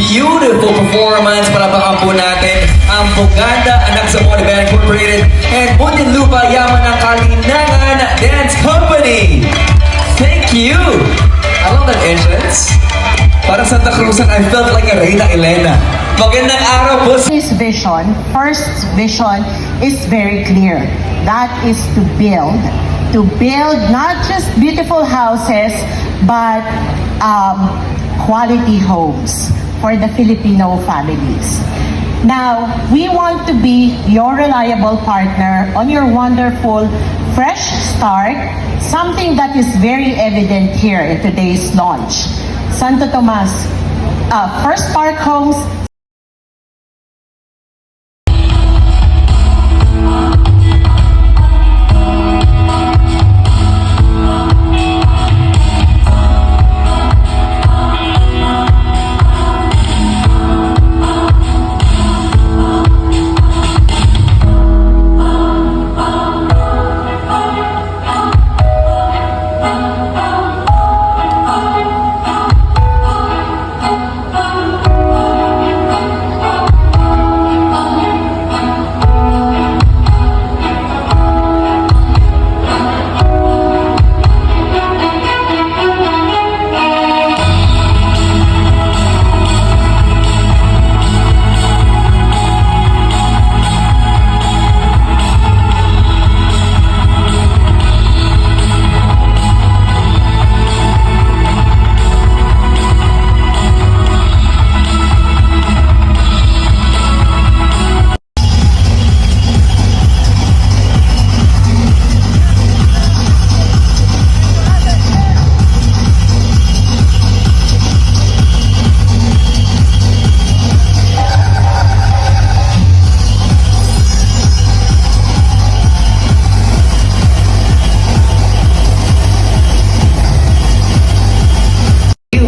beautiful performance. Palapakan po natin ang Buganda Anak sa Band Incorporated and Muntinlupa Yaman ng Kalinangan Dance Company. Thank you! I love that entrance. Para Santa Cruzan, I felt like a Reyna Elena. Magandang araw po. His vision, first vision, is very clear. That is to build not just beautiful houses, but quality homes for the Filipino families. Now, we want to be your reliable partner on your wonderful fresh start, something that is very evident here in today's launch. Santo Tomas, First Park Homes.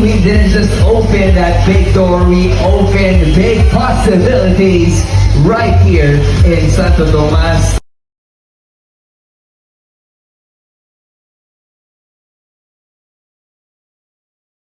We didn't just open that big door, we opened big possibilities right here in Santo Tomas.